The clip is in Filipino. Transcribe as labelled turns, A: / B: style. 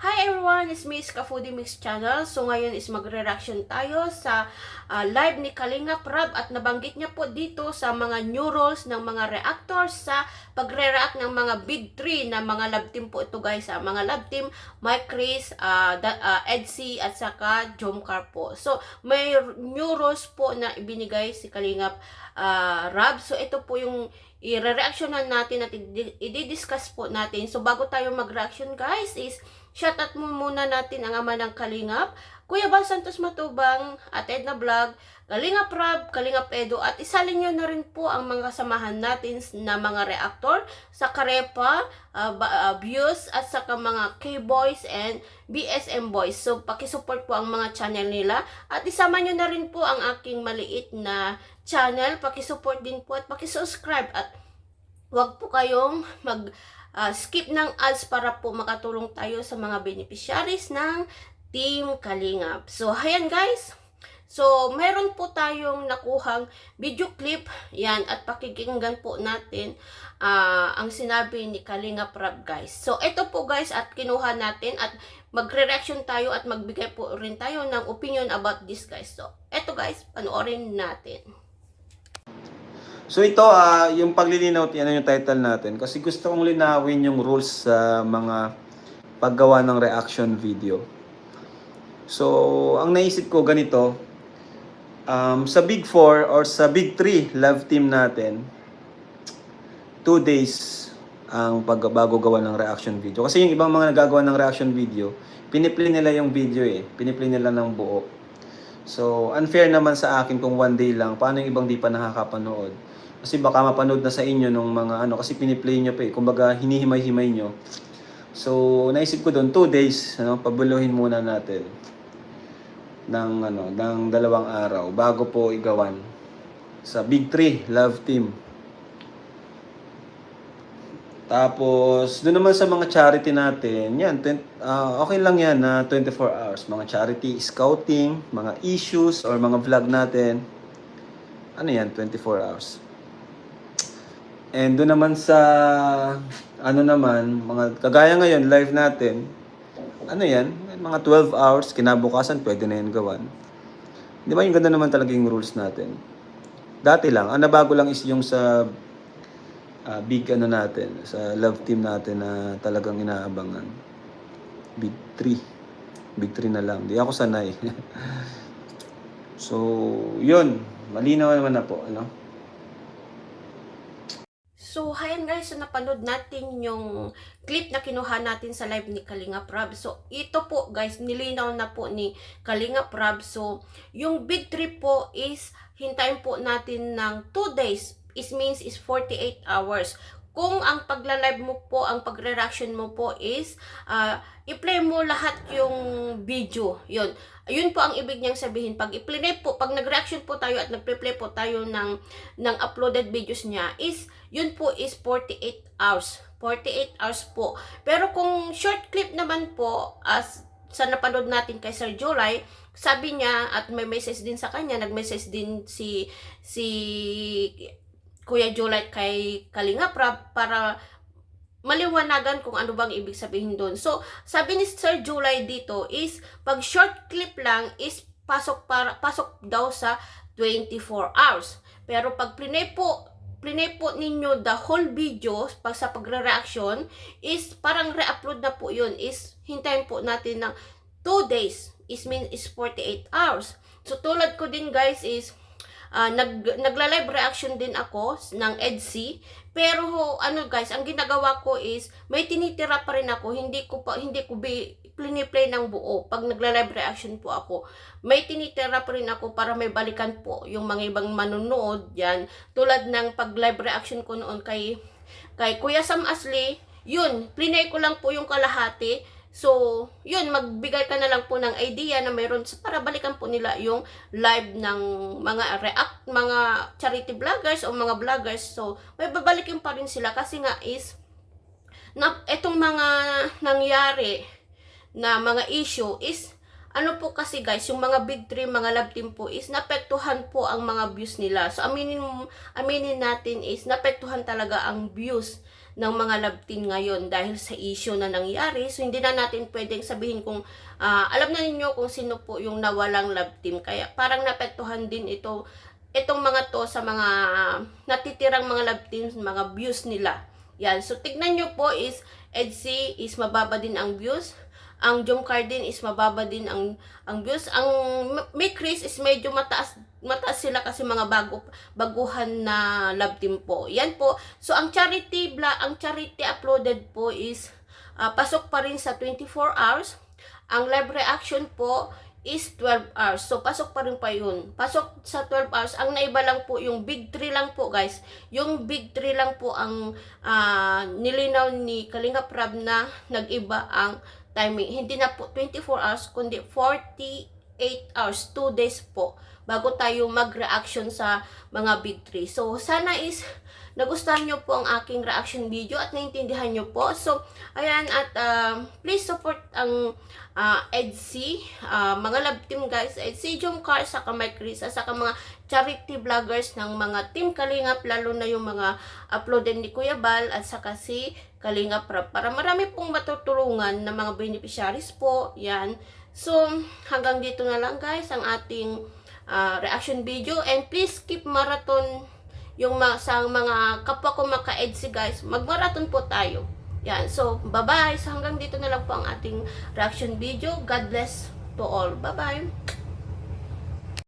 A: Hi everyone, it's Miss Ka-Foodie Mix Channel. So ngayon is magre-reaction tayo sa live ni Kalinga Prab at nabanggit niya po dito sa mga new roles ng mga reactors sa pagre-react ng mga big 3 na mga love team po ito guys. Mga love team, Mike Chris, Edsy at saka Jomcar po. So may new roles po na ibinigay si Kalinga Rab. So ito po yung i-reactionan natin at i-discuss po natin. So bago tayo mag-reaction guys is shoutout mo muna natin ang ama ng Kalingap, Kuya Bal Santos Matubang, at Edna Vlog, Kalingap Rab, Kalingap Edo, at isalin nyo na rin po ang mga samahan natin na mga reactor sa Karepa, Views, at saka mga K-Boys and BSM Boys. So, pakisupport po ang mga channel nila. At isama nyo na rin po ang aking maliit na channel. Pakisupport din po at pakisubscribe. At huwag po kayong skip ng ads para po makatulong tayo sa mga beneficiaries ng Team Kalingap. So, ayan guys. So, meron po tayong nakuhang video clip. Yan, at pakikinggan po natin ang sinabi ni Kalingap Rab guys. So, ito po guys at kinuha natin at magre-reaction tayo at magbigay po rin tayo ng opinion about this guys. So, ito guys, panoorin natin.
B: So ito, yung paglilinaw, yan yung title natin. Kasi gusto kong linawin yung rules sa mga paggawa ng reaction video. So, ang naisip ko ganito, sa Big 4 or sa Big 3 love team natin, 2 days ang bago gawa ng reaction video. Kasi yung ibang mga nagagawa ng reaction video, piniplay nila yung video piniplay nila ng buo. So, unfair naman sa akin kung 1 day lang. Paano yung ibang di pa nakakapanood? Kasi baka mapanood na sa inyo nung mga kasi piniplay nyo pa kumbaga hinihimay-himay nyo. So, naisip ko doon 2 days, pabuluhin muna natin ng 2 araw bago po igawan sa Big 3 Love Team. Tapos, doon naman sa mga charity natin, yan, okay lang yan na 24 hours. Mga charity scouting, mga issues, or mga vlog natin. Ano yan, 24 hours. And doon naman sa, mga kagaya ngayon, live natin, yan, mga 12 hours, kinabukasan, pwede na yan gawan. Di ba yung ganda naman talaga yung rules natin? Dati lang, ang nabago lang is yung sa big natin, sa love team natin na talagang inaabangan. Big 3. Big 3 na lang. Di ako sanay. So, yun. Malinaw naman na po,
A: So, ayan guys, so napanood natin yung clip na kinuha natin sa live ni Kalingap Rab. So, ito po guys, nilinaw na po ni Kalingap Rab. So, yung big trip po is, hintayin po natin ng 2 days. It means is 48 hours. Kung ang pagla-live mo po, ang pagre-reaction mo po is, i-play mo lahat yung video. Yun po ang ibig niyang sabihin. Pag i-play po, pag nag-reaction po tayo at nag-play po tayo ng uploaded videos niya, yun po is 48 hours. 48 hours po. Pero kung short clip naman po, as sa napanood natin kay Sir July, sabi niya, at may message din sa kanya, nag-message din si Kuya July kay Kalingap Rab para maliwanagan kung ano bang ibig sabihin doon. So, sabi ni Sir July dito is, pag short clip lang is pasok daw sa 24 hours. Pero pag plinay po ninyo the whole video pag sa pagre-reaction is parang re-upload na po yun, is hintayin po natin ng 2 days, is mean is 48 hours. So tulad ko din guys is nagla-live reaction din ako ng Edsy, pero guys, ang ginagawa ko is may tinitira pa rin ako, hindi ko play ng buo. Pag nagla-live reaction po ako, may tinitira pa rin ako para may balikan po yung mga ibang manonood yan. Tulad ng pag-live reaction ko noon kay Kuya Sam Asli, yun, plinay ko lang po yung kalahati. So, yun, magbigay ka na lang po ng idea na mayroon para balikan po nila yung live ng mga charity vloggers o mga vloggers. So, may babalikin pa rin sila kasi nga is etong mga nangyari na mga issue is po kasi guys, yung mga big 3, mga love team po is napektuhan po ang mga views nila. So, aminin natin is napektuhan talaga ang views ng mga love team ngayon dahil sa issue na nangyari. So hindi na natin pwedeng sabihin kung alam na ninyo kung sino po yung nawalang love team. Kaya parang napektuhan din itong mga to sa mga natitirang mga love teams, mga views nila. Yan. So tignan nyo po is EDC is mababa din ang views. Ang Jomcar din is mababa din ang views. Ang May Chris is medyo mataas sila kasi mga baguhan na love team po. Yan po. So ang charity uploaded po is pasok pa rin sa 24 hours. Ang live reaction po is 12 hours. So pasok pa rin pa yun. Pasok sa 12 hours. Ang naiba lang po yung big 3 lang po guys. Yung big 3 lang po ang nilinaw ni Kalinga Prab na nag-iba ang timing. Hindi na po 24 hours kundi 48 hours, 2 days po bago tayo mag-reaction sa mga big 3. So sana is nagustuhan nyo po ang aking reaction video at naintindihan nyo po. So ayan, at please support ang EDC, mga love team guys, EDC Jomcar, saka Mike Chris, saka mga charity vloggers ng mga team Kalingap, lalo na yung mga uploaded ni Kuya Bal at saka si Kalinga Prab, para marami pong matutulungan ng mga beneficiaries po. Yan. So hanggang dito na lang guys ang ating reaction video, and please keep marathon yung sa mga kapwa ko maka-EDC guys, mag-marathon po tayo. Yan. So bye-bye. So hanggang dito na lang po ang ating reaction video. God bless to all. Bye-bye.